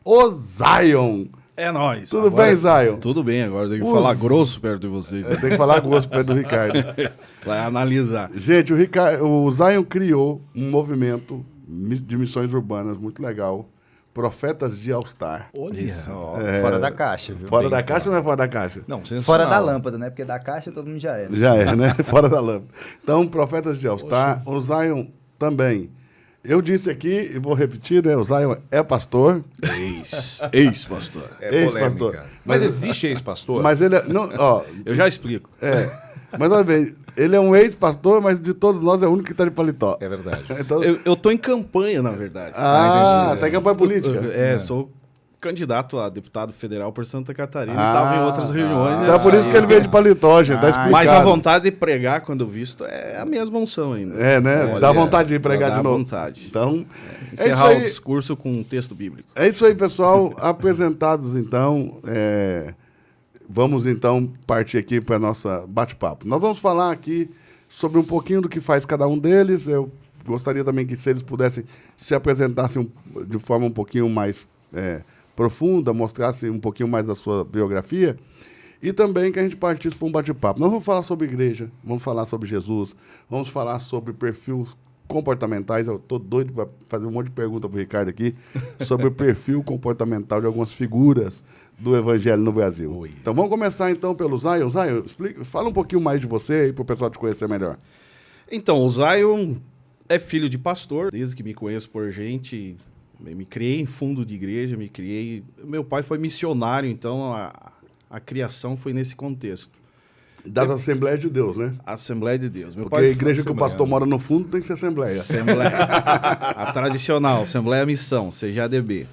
o Zion. É nóis. Tudo bem, Zion? Tudo bem, agora tem que falar grosso perto de vocês. Tem que falar grosso perto do Ricardo. Vai analisar. Gente, o Zion criou um movimento de missões urbanas muito legal. Profetas de All Star. Olha, fora da caixa, viu? Fora da caixa ou não é fora da caixa? Não, fora da lâmpada, né? Porque da caixa todo mundo já é. Né? Já é, né? Fora da lâmpada. Então, Profetas de All Star, o Zion também. Eu disse aqui, e vou repetir, né? O Zion é pastor. Ex-pastor. Ex-pastor. Mas existe ex-pastor? Mas ele é... Não, ó, Eu já explico. mas olha bem, ele é um ex-pastor, mas de todos nós é o único que está de paletó. É verdade. Então, Eu tô em campanha, na verdade. tá em campanha política. Sou candidato a deputado federal por Santa Catarina. Estava em outras reuniões. Então é por isso que ele veio de paletó, gente. Tá explicado. Mas a vontade de pregar, quando eu visto, é a mesma unção ainda. É, né? Dá vontade de pregar de novo. Vontade. Então, Encerrar o discurso com um texto bíblico. É isso aí, pessoal. Apresentados, então, vamos, então, partir aqui para a nossa bate-papo. Nós vamos falar aqui sobre um pouquinho do que faz cada um deles. Eu gostaria também que, se eles pudessem, se apresentassem de forma um pouquinho mais profunda, mostrassem um pouquinho mais da sua biografia. E também que a gente partisse para um bate-papo. Nós vamos falar sobre igreja, vamos falar sobre Jesus, vamos falar sobre perfis comportamentais. Eu estou doido para fazer um monte de pergunta para o Ricardo aqui sobre o perfil comportamental de algumas figuras do evangelho no Brasil. Oi. Então vamos começar então pelo Zion. Zion, fala um pouquinho mais de você aí para o pessoal te conhecer melhor. Então, o Zion é filho de pastor, desde que me conheço por gente. Me criei em fundo de igreja, Meu pai foi missionário, então a criação foi nesse contexto. Das Assembleias de Deus, né? Assembleia de Deus. Porque a igreja que o pastor mora no fundo tem que ser Assembleia. A tradicional, Assembleia Missão, CGADB.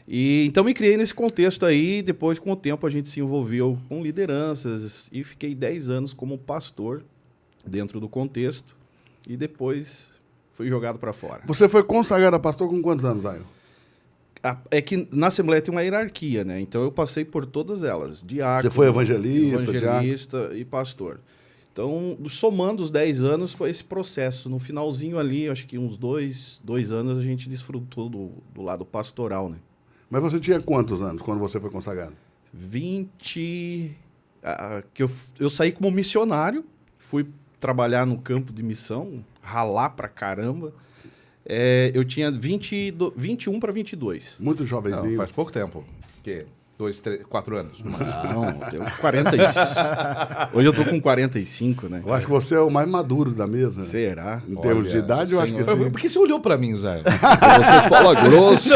E então me criei nesse contexto aí, depois com o tempo a gente se envolveu com lideranças e fiquei 10 anos como pastor dentro do contexto e depois fui jogado para fora. Você foi consagrado a pastor com quantos anos, Zion? É que na Assembleia tem uma hierarquia, né? Então eu passei por todas elas. Diácono, você foi evangelista e pastor. Então, somando os 10 anos, foi esse processo. No finalzinho ali, acho que uns dois anos, a gente desfrutou do lado pastoral, né? Mas você tinha quantos anos quando você foi consagrado? 20... que eu saí como missionário, fui trabalhar no campo de missão, ralar pra caramba. Eu tinha 21 para 22. Muito jovenzinho. Não, faz pouco tempo. Que? 2, 3, 4 anos. Não, eu tenho 45. Hoje eu tô com 45, né? Eu acho que você é o mais maduro da mesa. Será? Em termos de idade, eu acho que sim. Por que você olhou pra mim, Zé? Você fala grosso.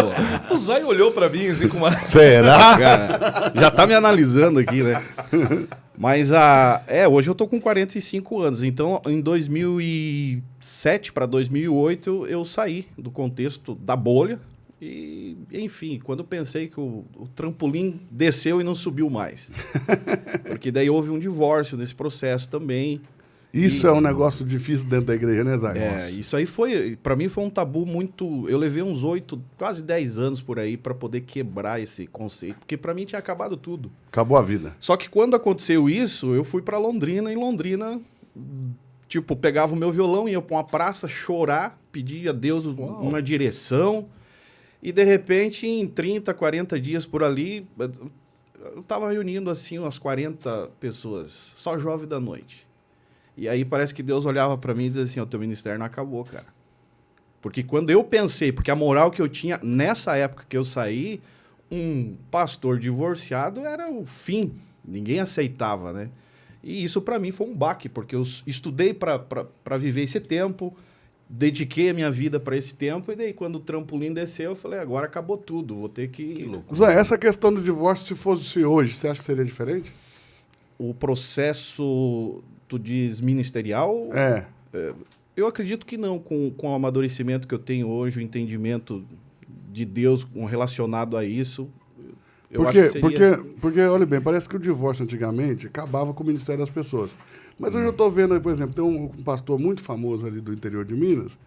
O Zé olhou pra mim assim com uma... Será? Cara, já tá me analisando aqui, né? Mas hoje eu tô com 45 anos. Então, em 2007 para 2008, eu saí do contexto da bolha. E, enfim, quando eu pensei que o trampolim desceu e não subiu mais. Porque daí houve um divórcio nesse processo também. Isso é um negócio difícil dentro da igreja, né, Zé? Isso aí foi, para mim foi um tabu muito... Eu levei uns 8, quase 10 anos por aí para poder quebrar esse conceito. Porque para mim tinha acabado tudo. Acabou a vida. Só que quando aconteceu isso, eu fui para Londrina. Em Londrina, tipo, pegava o meu violão, ia para uma praça chorar, pedia a Deus uma direção. E, de repente, em 30, 40 dias por ali, eu estava reunindo, assim, umas 40 pessoas, só jovem da noite. E aí parece que Deus olhava para mim e dizia assim, o teu ministério não acabou, cara. Porque quando eu pensei, porque a moral que eu tinha, nessa época que eu saí, um pastor divorciado era o fim. Ninguém aceitava, né? E isso para mim foi um baque, porque eu estudei para viver esse tempo, dediquei a minha vida para esse tempo, e daí quando o trampolim desceu, eu falei, agora acabou tudo, vou ter que... Zé, essa questão do divórcio, se fosse hoje, você acha que seria diferente? O processo, tu diz, ministerial? Eu acredito que não, com o amadurecimento que eu tenho hoje, o entendimento de Deus relacionado a isso, eu acho que seria... Porque, olha bem, parece que o divórcio antigamente acabava com o ministério das pessoas. Mas eu já estou vendo, por exemplo, tem um pastor muito famoso ali do interior de Minas,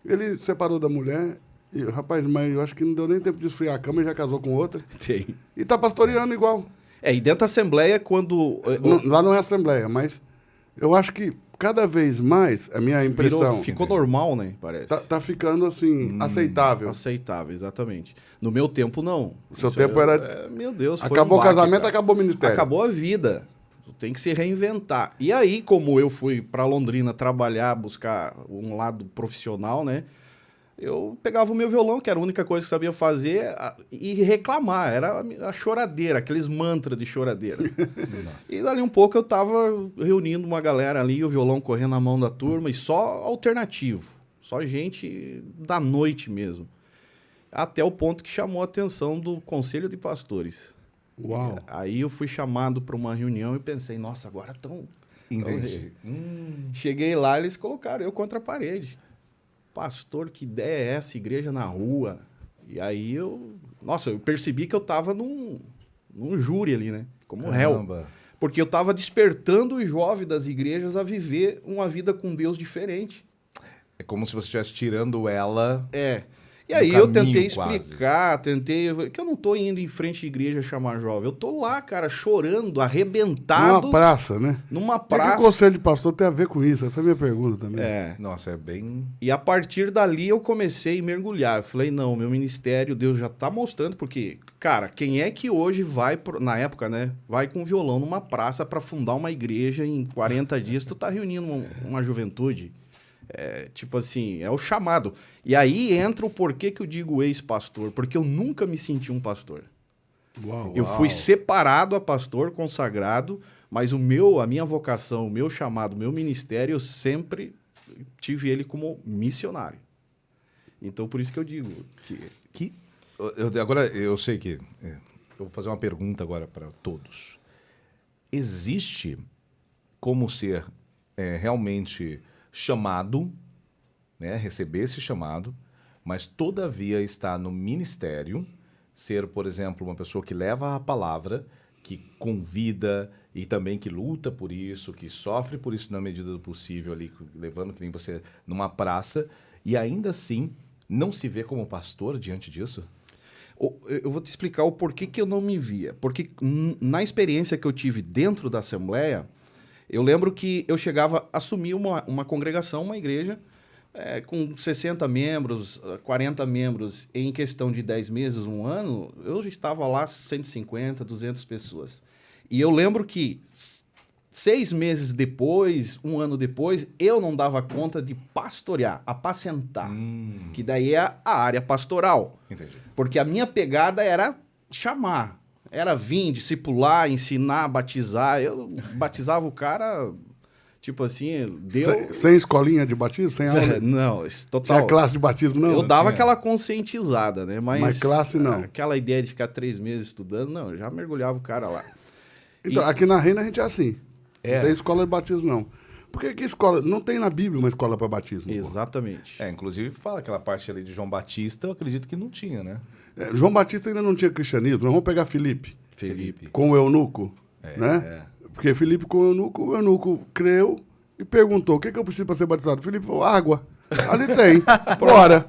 ele separou da mulher, e, rapaz, mas eu acho que não deu nem tempo de esfriar a cama e já casou com outra. Tem. E está pastoreando igual. E dentro da Assembleia, quando... Lá não é Assembleia, mas eu acho que cada vez mais, a minha impressão... Ficou normal, né? Parece. Tá ficando, assim, aceitável. Aceitável, exatamente. No meu tempo, não. O seu tempo era... Meu Deus, foi acabou um o baque, casamento, cara. acabou o ministério. Acabou a vida. Tem que se reinventar. E aí, como eu fui para Londrina trabalhar, buscar um lado profissional, né? Eu pegava o meu violão, que era a única coisa que sabia fazer, e reclamar. Era a choradeira, aqueles mantras de choradeira. E dali um pouco eu tava reunindo uma galera ali, o violão correndo na mão da turma, e só alternativo. Só gente da noite mesmo. Até o ponto que chamou a atenção do Conselho de Pastores. Uau. Aí eu fui chamado para uma reunião e pensei, nossa, agora estão... Entendi. Cheguei lá, eles colocaram eu contra a parede. Pastor, que ideia é essa? Igreja na rua. E aí eu percebi que eu estava num júri ali, né? Como réu. Porque eu estava despertando o jovem das igrejas a viver uma vida com Deus diferente. É como se você estivesse tirando ela... E aí eu tentei quase. explicar, que eu não tô indo em frente à igreja chamar jovem. Eu tô lá, cara, chorando, arrebentado. Numa praça, né? Numa O que praça. o conselho de pastor tem a ver com isso? Essa é a minha pergunta também. Nossa, é bem... E a partir dali eu comecei a mergulhar. Eu falei, não, meu ministério, Deus já tá mostrando, porque, cara, quem é que hoje vai, na época, né, vai com violão numa praça para fundar uma igreja em 40 dias, tu tá reunindo uma juventude? Tipo assim, é o chamado. E aí entra o porquê que eu digo ex-pastor, porque eu nunca me senti um pastor. Uau. Eu fui separado a pastor, consagrado, mas a minha vocação, o meu chamado, o meu ministério, eu sempre tive ele como missionário. Então, por isso que eu digo que... Agora, eu sei que... eu vou fazer uma pergunta agora para todos. Existe como ser realmente chamado, né, receber esse chamado, mas todavia estar no ministério, ser, por exemplo, uma pessoa que leva a palavra, que convida e também que luta por isso, que sofre por isso na medida do possível, ali, levando que nem você numa praça, e ainda assim não se vê como pastor diante disso? Eu vou te explicar o porquê que eu não me via. Porque na experiência que eu tive dentro da Assembleia, eu lembro que eu chegava a assumir uma congregação, uma igreja, com 60 membros, 40 membros, em questão de 10 meses, um ano, eu já estava lá 150, 200 pessoas. E eu lembro que 6 meses depois, um ano depois, eu não dava conta de pastorear, apacentar, que daí é a área pastoral. Entendi. Porque a minha pegada era chamar. Era vir, discipular, ensinar, batizar. Eu batizava o cara, tipo assim, deu... Sem escolinha de batismo? Sem aula? Não, total. Tinha classe de batismo, não? Eu dava tinha. aquela conscientizada, né? Mas classe, não. Aquela ideia de ficar 3 meses estudando, não, eu já mergulhava o cara lá. Então, aqui na Reina a gente é assim. É. Não tem escola de batismo, não. Porque que escola... Não tem na Bíblia uma escola para batismo. Pô. Exatamente. Inclusive fala aquela parte ali de João Batista, eu acredito que não tinha, né? João Batista ainda não tinha cristianismo. Nós vamos pegar Filipe. Felipe. Com o eunuco, né? Porque Filipe com o eunuco creu e perguntou, o que eu preciso para ser batizado? Filipe falou, água. Ali tem. Bora.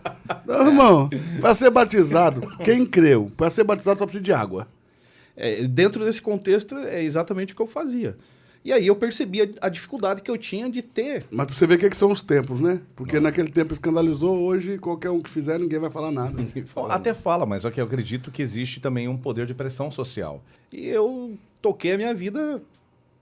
Não, irmão, para ser batizado, quem creu? Para ser batizado só precisa de água. Dentro desse contexto, é exatamente o que eu fazia. E aí eu percebi a dificuldade que eu tinha de ter. Mas pra você ver o que são os tempos, né? Porque naquele tempo escandalizou, hoje qualquer um que fizer, ninguém vai falar nada. Até fala, mas eu acredito que existe também um poder de pressão social. E eu toquei a minha vida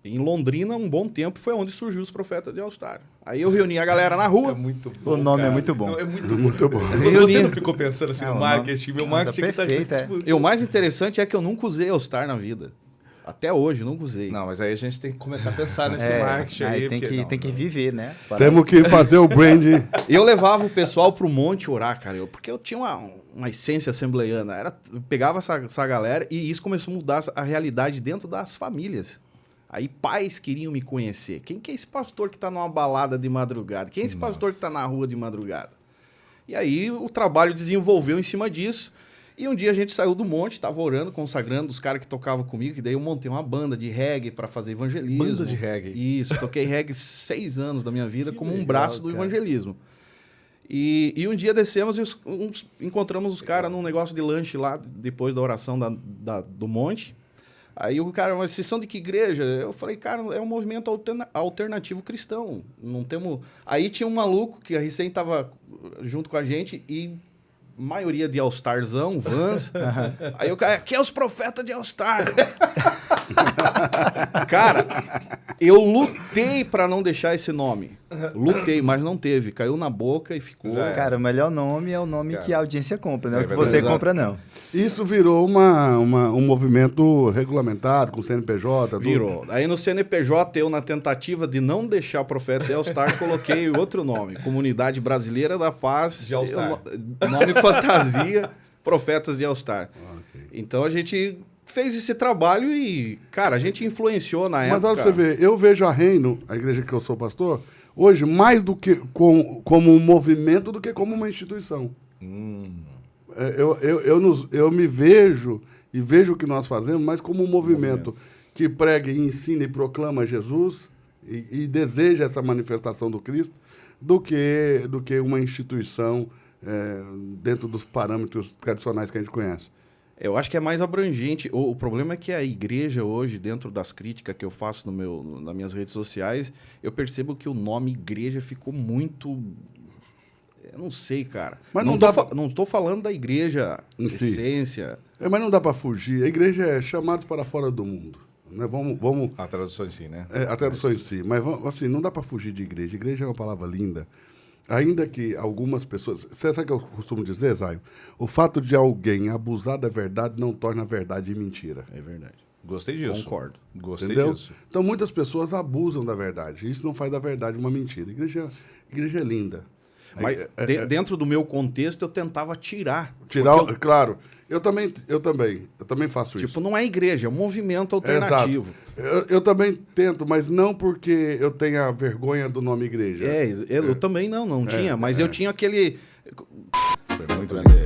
em Londrina um bom tempo, foi onde surgiu os Profetas de All Star. Aí eu reuni a galera na rua. muito bom. O nome cara. é muito bom. Não, é muito Muito bom. Você não ficou pensando assim no o marketing? Meu marketing tá perfeito, tá... E o mais interessante é que eu nunca usei All Star na vida. Até hoje, nunca usei. Não, mas aí a gente tem que começar a pensar nesse marketing aí. Tem que viver, né? Temos que fazer o brand. Eu levava o pessoal pro monte orar, cara, porque eu tinha uma essência assembleiana. Eu pegava essa galera e isso começou a mudar a realidade dentro das famílias. Aí pais queriam me conhecer. Quem que é esse pastor que tá numa balada de madrugada? Quem é esse pastor que tá na rua de madrugada? E aí o trabalho desenvolveu em cima disso. E um dia a gente saiu do monte, tava orando, consagrando os caras que tocavam comigo, que daí eu montei uma banda de reggae para fazer evangelismo. Banda de reggae? Isso, toquei reggae 6 anos da minha vida como legal, um braço do cara. evangelismo. E um dia descemos e encontramos os caras num negócio de lanche lá, depois da oração do monte. Aí o cara, mas vocês são de que igreja? Eu falei, cara, é um movimento alternativo cristão. Não temos... Aí tinha um maluco que recém tava junto com a gente e maioria de All-Starzão, Vans. Aí o cara, aqui é os profetas de All-Star. Cara, eu lutei pra não deixar esse nome. Lutei, mas não teve. Caiu na boca e ficou. Cara, o melhor nome é o nome que a audiência compra, não é o que verdade. você Exato. compra, não. Isso virou um movimento regulamentado com o CNPJ. tudo. Virou. Aí no CNPJ, eu, na tentativa de não deixar Profeta de All-Star, coloquei outro nome. Comunidade Brasileira da Paz. De All-Star. Nome fantasia, Profetas de All-Star. Ok. Então a gente fez esse trabalho e, cara, a gente influenciou na Mas época. olha pra você ver, eu vejo a Reino, a igreja que eu sou pastor, hoje mais do que como um movimento do que como uma instituição. Eu me vejo e vejo o que nós fazemos mais como um movimento que prega e ensina e proclama Jesus e deseja essa manifestação do Cristo do que uma instituição dentro dos parâmetros tradicionais que a gente conhece. Eu acho que é mais abrangente. O problema é que a igreja hoje, dentro das críticas que eu faço nas minhas redes sociais, eu percebo que o nome igreja ficou muito... Eu não sei, cara. Mas não estou falando da igreja Em si. essência. Mas não dá para fugir. A igreja é chamados para fora do mundo. Né? Vamos A tradução em si, né? a tradução em si. Mas assim, não dá para fugir de igreja. Igreja é uma palavra linda. Ainda que algumas pessoas... Você sabe o que eu costumo dizer, Zaio? O fato de alguém abusar da verdade não torna a verdade mentira. É verdade. Gostei disso. Concordo. Gostei Entendeu? disso. Então, muitas pessoas abusam da verdade. Isso não faz da verdade uma mentira. Igreja é linda. Mas dentro do meu contexto, eu tentava tirar. Porque Claro. Eu também faço isso. tipo, não é igreja, é um movimento alternativo. Exato. Eu também tento, mas não porque eu tenha vergonha do nome igreja. Eu também não tinha, mas eu tinha aquele... Foi muito Eu adorei.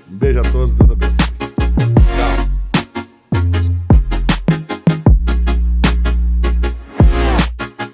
Um beijo a todos.